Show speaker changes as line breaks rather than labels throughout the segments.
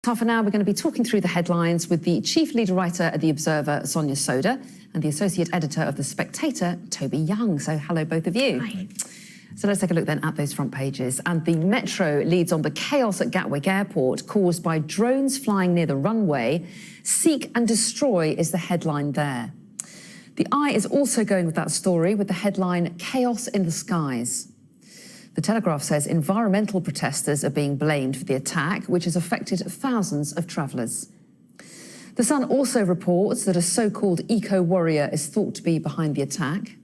Half an hour, we're going to be talking through the headlines with the chief leader writer at The Observer, Sonia Sodha, and the associate editor of The Spectator, Toby Young. So hello, both of you.
Hi.
So let's take a look then at those front pages. And the Metro leads on the chaos at Gatwick Airport caused by drones flying near the runway. Seek and destroy is the headline there. The Eye is also going with that story with the headline, Chaos in the Skies. The Telegraph says environmental protesters are being blamed for the attack, which has affected thousands of travellers. The Sun also reports that a so-called eco-warrior is thought to be behind the attack,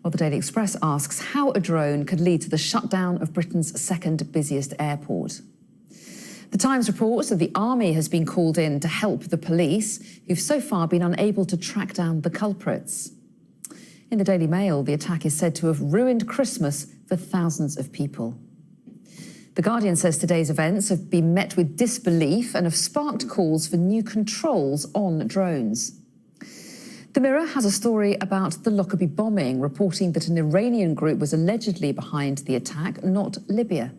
while the Daily Express asks how a drone could lead to the shutdown of Britain's second busiest airport. The Times reports that the army has been called in to help the police, who've so far been unable to track down the culprits. In the Daily Mail, the attack is said to have ruined Christmas for thousands of people. The Guardian says today's events have been met with disbelief and have sparked calls for new controls on drones. The Mirror has a story about the Lockerbie bombing, reporting that an Iranian group was allegedly behind the attack, not Libya.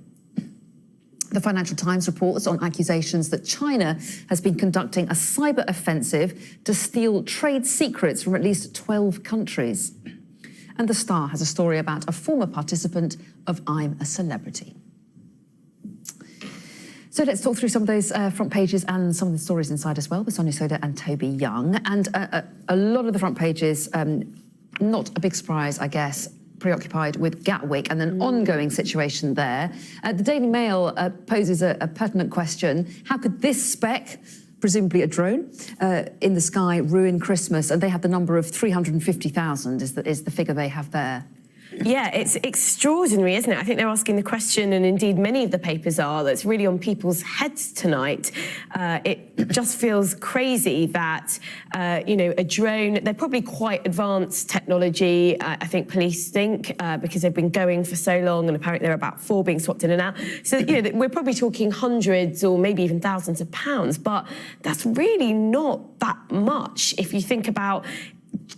The Financial Times reports on accusations that China has been conducting a cyber offensive to steal trade secrets from at least 12 countries. And The Star has a story about a former participant of I'm a Celebrity. So let's talk through some of those front pages and some of the stories inside as well with Sonia Sodha and Toby Young. And a lot of the front pages, not a big surprise, I guess, preoccupied with Gatwick and an ongoing situation there. The Daily Mail poses a pertinent question. How could this spec, presumably a drone, in the sky ruin Christmas? And they have the number of 350,000 is the figure they have there.
Yeah, it's extraordinary, isn't it? I think they're asking the question, and indeed many of the papers are, that's really on people's heads tonight. It just feels crazy that, you know, a drone, they're probably quite advanced technology, I think police think, because they've been going for so long, and apparently there are about 4 being swapped in and out. So, you know, we're probably talking hundreds or maybe even thousands of pounds, but that's really not that much if you think about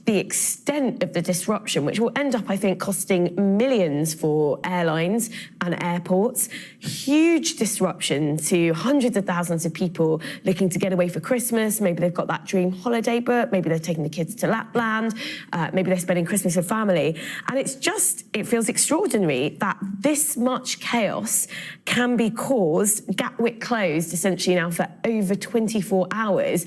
the extent of the disruption, which will end up, I think, costing millions for airlines and airports. Huge disruption to hundreds of thousands of people looking to get away for Christmas. Maybe they've got that dream holiday book. Maybe they're taking the kids to Lapland. Maybe they're spending Christmas with family. And it's just, it feels extraordinary that this much chaos can be caused. Gatwick closed essentially now for over 24 hours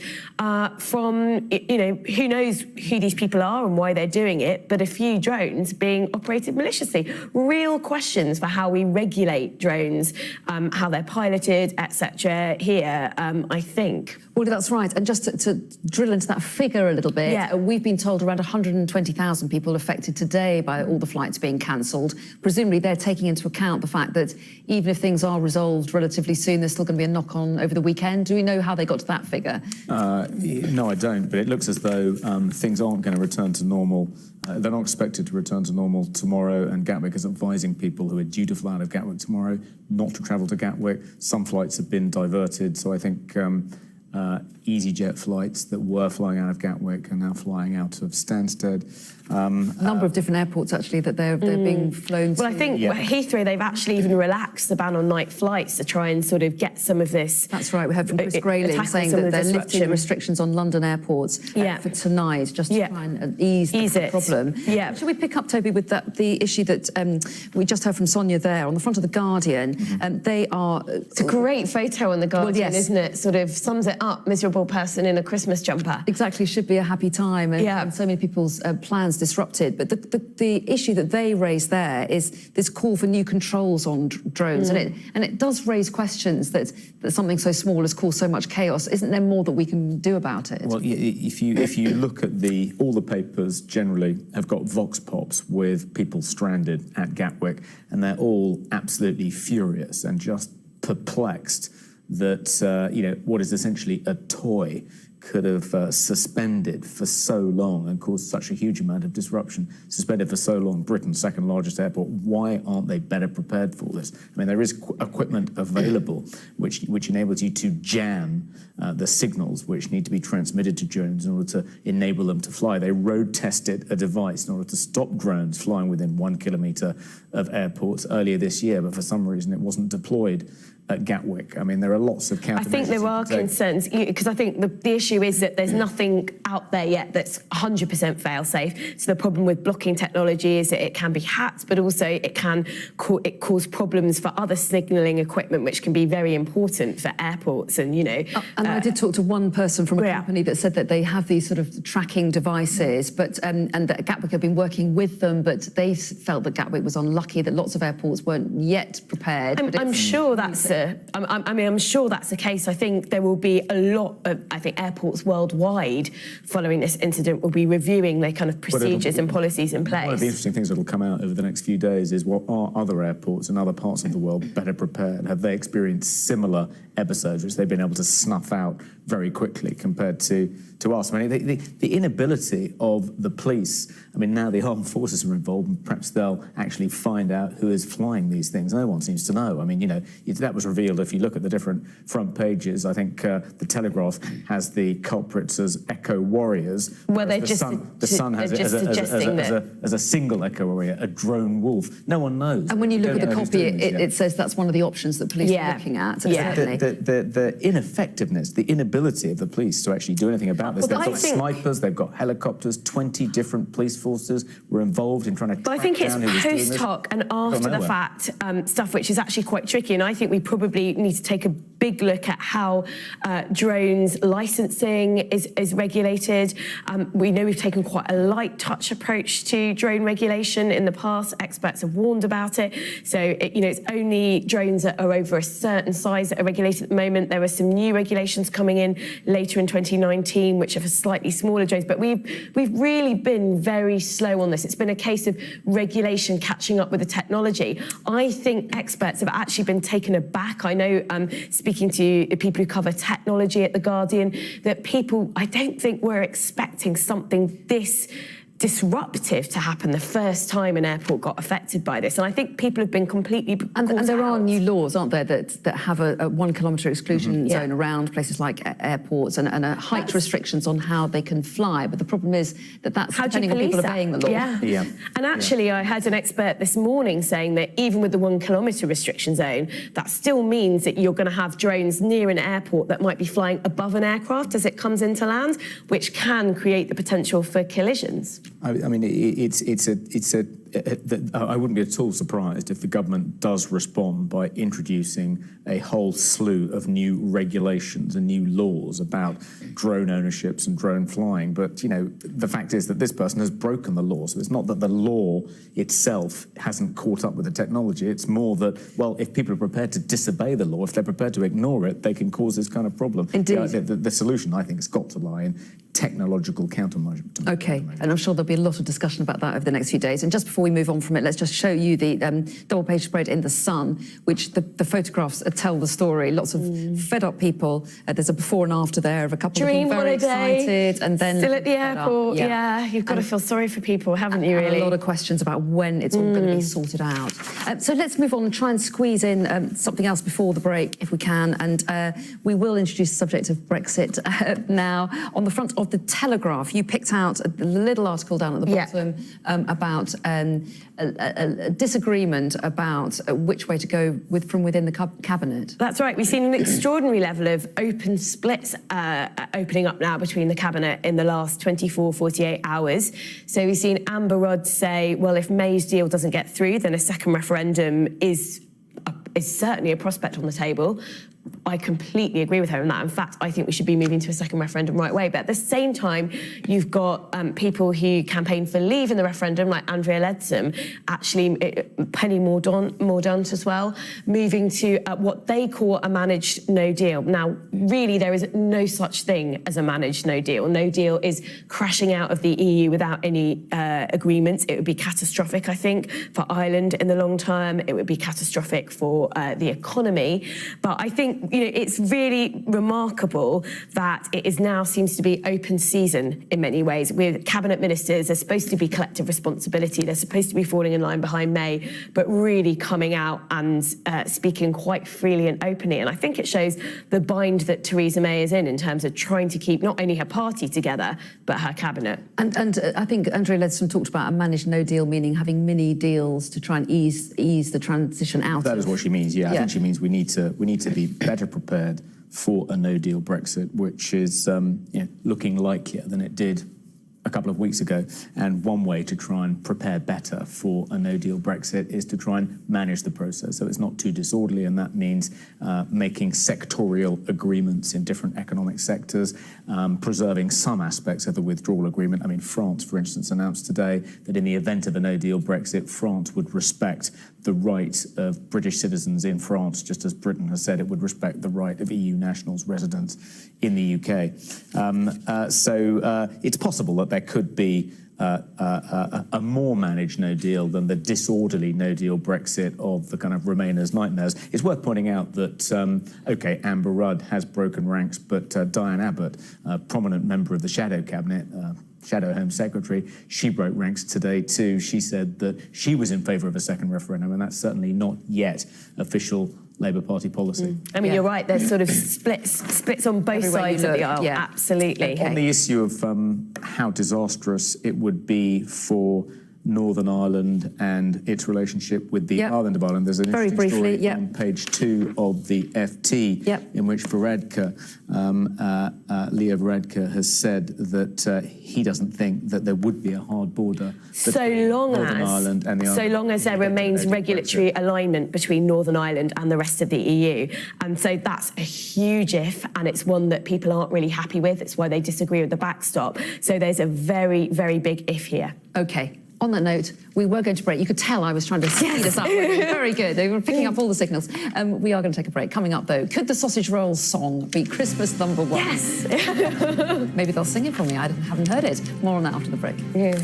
from, you know, who knows who these people are and why they're doing it, but a few drones being operated maliciously. Real questions for how we regulate drones, how they're piloted, etc. here, I think.
Well, that's right. And just to drill into that figure a little bit,
yeah.
We've been told around 120,000 people affected today by all the flights being cancelled. Presumably they're taking into account the fact that even if things are resolved relatively soon, there's still going to be a knock-on over the weekend. Do we know how they got to that figure?
No, I don't, but it looks as though things aren't going to return to normal. They're not expected to return to normal tomorrow, and Gatwick is advising people who are due to fly out of Gatwick tomorrow not to travel to Gatwick. Some flights have been diverted, so I think EasyJet flights that were flying out of Gatwick are now flying out of Stansted.
A number of different airports, actually, that they're being flown to.
Well, I think Heathrow, they've actually even relaxed the ban on night flights to try and sort of get some of this.
That's right. We heard from Chris Grayling saying that they're lifting restrictions on London airports for tonight, just to try and ease the problem.
Yeah.
Should we pick up, Toby, with the issue that we just heard from Sonia there on the front of The Guardian? They are...
It's a great photo on The Guardian, isn't it? Sort of sums it up, miserable person in a Christmas jumper.
Exactly, should be a happy time, and so many people's plans disrupted. But the issue that they raise there is this call for new controls on drones, and it does raise questions that something so small has caused so much chaos. Isn't there more that we can do about it?
Well, if you look at all the papers generally have got vox pops with people stranded at Gatwick, and they're all absolutely furious and just perplexed that you know, what is essentially a toy could have suspended for so long and caused such a huge amount of disruption, suspended for so long, Britain's second largest airport, why aren't they better prepared for this? I mean, there is equipment available which enables you to jam the signals which need to be transmitted to drones in order to enable them to fly. They road tested a device in order to stop drones flying within 1 kilometre of airports earlier this year, but for some reason it wasn't deployed at Gatwick. I mean, there are lots of countermeasures.
I think there are concerns, because I think the issue is that there's nothing out there yet that's 100% fail-safe. So the problem with blocking technology is that it can be hacked, but also it can cause problems for other signalling equipment, which can be very important for airports. And, you know...
And I did talk to one person from a company that said that they have these sort of tracking devices, but and that Gatwick have been working with them, but they felt that Gatwick was unlucky, that lots of airports weren't yet prepared.
I'm sure that's I'm sure that's the case. I think there will be a lot of, airports worldwide following this incident will be reviewing their kind of procedures and policies in place.
One of the interesting things that will come out over the next few days is, what are other airports in other parts of the world better prepared? Have they experienced similar episodes which they've been able to snuff out very quickly compared to us? I mean, the inability of the police, I mean, now the armed forces are involved, and perhaps they'll actually find out who is flying these things. No one seems to know. I mean, you know, that was revealed if you look at the different front pages. I think the Telegraph has the culprits as echo warriors.
Well, they're
the Sun has it as a single echo warrior, a drone wolf. No one knows.
And when you look at the copy, it says that's one of the options that police are looking at. Certainly.
The ineffectiveness, the inability of the police to actually do anything about this. They've got snipers, they've got helicopters, 20 different police forces were involved in trying to track down who was doing this.
But I think it's post hoc and after the fact stuff, which is actually quite tricky. And I think we probably need to take a big look at how drones licensing is regulated. We know we've taken quite a light touch approach to drone regulation in the past. Experts have warned about it. So, it's only drones that are over a certain size that are regulated at the moment. There are some new regulations coming in later in 2019, which are for slightly smaller drones. But we've really been very slow on this. It's been a case of regulation catching up with the technology. I think experts have actually been taken aback. I know, speaking to people who cover technology at The Guardian, that people, I don't think, were expecting something this disruptive to happen the first time an airport got affected by this. And I think people have been completely
and there are new laws, aren't there, that have a 1 kilometre exclusion zone around places like airports and height restrictions on how they can fly. But the problem is that's depending on people obeying the law.
Yeah. And actually, I heard an expert this morning saying that even with the 1 kilometre restriction zone, that still means that you're going to have drones near an airport that might be flying above an aircraft as it comes into land, which can create the potential for collisions.
I mean, I wouldn't be at all surprised if the government does respond by introducing a whole slew of new regulations and new laws about drone ownerships and drone flying. But, the fact is that this person has broken the law. So it's not that the law itself hasn't caught up with the technology. It's more that, well, if people are prepared to disobey the law, if they're prepared to ignore it, they can cause this kind of problem.
Indeed.
The solution, I think, has got to lie in technological countermeasures.
OK, and I'm sure there'll be a lot of discussion about that over the next few days. And just before we move on from it, let's just show you the double-page spread in The Sun, which the photographs tell the story. Lots of fed-up people. There's a before and after there of a couple looking very excited. And then
still at the airport, you've got to feel sorry for people, haven't you, really?
A lot of questions about when it's all going to be sorted out. So let's move on and try and squeeze in something else before the break, if we can. And we will introduce the subject of Brexit now. On the front of the Telegraph, you picked out a little article down at the bottom about a disagreement about which way to go from within the cabinet.
That's right. We've seen an extraordinary level of open splits opening up now between the cabinet in the last 24, 48 hours. So we've seen Amber Rudd say, well, if May's deal doesn't get through, then a second referendum is certainly a prospect on the table. I completely agree with her on that. In fact, I think we should be moving to a second referendum right away. But at the same time, you've got people who campaign for leave in the referendum, like Andrea Leadsom, actually Penny Mordaunt as well, moving to what they call a managed no deal. Now, really, there is no such thing as a managed no deal. No deal is crashing out of the EU without any agreements. It would be catastrophic, I think, for Ireland in the long term. It would be catastrophic for the economy. But I think think, it's really remarkable that it is now seems to be open season in many ways, with cabinet ministers. There's supposed to be collective responsibility. They're supposed to be falling in line behind May, but really coming out and speaking quite freely and openly. And I think it shows the bind that Theresa May is in terms of trying to keep not only her party together, but her cabinet.
And I think Andrea Leadsom talked about a managed no deal, meaning having mini deals to try and ease the transition out.
That is what she means. Yeah, I think she means we need to be better prepared for a no deal Brexit, which is looking likelier than it did a couple of weeks ago. And one way to try and prepare better for a no-deal Brexit is to try and manage the process so it's not too disorderly, and that means making sectorial agreements in different economic sectors, preserving some aspects of the withdrawal agreement. I mean, France, for instance, announced today that in the event of a no-deal Brexit, France would respect the right of British citizens in France, just as Britain has said it would respect the right of EU nationals residents in the UK. So it's possible that there could be a more managed no deal than the disorderly no deal Brexit of the kind of Remainers' nightmares. It's worth pointing out that, OK, Amber Rudd has broken ranks, but Diane Abbott, a prominent member of the Shadow Cabinet, Shadow Home Secretary, she broke ranks today too. She said that she was in favour of a second referendum, and that's certainly not yet official Labour Party policy.
I mean, you're right, there's sort of splits on both sides of the aisle, absolutely.
Okay.
On the issue of how disastrous it would be for Northern Ireland and its relationship with the island of Ireland, there's an interesting story on page 2 of the FT in which Varadkar, Leo Varadkar, has said that he doesn't think that there would be a hard border between Northern Ireland and the island.
So long as there remains regulatory alignment between Northern Ireland and the rest of the EU. And so that's a huge if, and it's one that people aren't really happy with. It's why they disagree with the backstop. So there's a very, very big if here.
OK. On that note, we were going to break. You could tell I was trying to speed us up. Very good. They were picking up all the signals. We are going to take a break. Coming up, though, could the Sausage Rolls song be Christmas #1?
Yes.
Maybe they'll sing it for me. I haven't heard it. More on that after the break.
Yeah.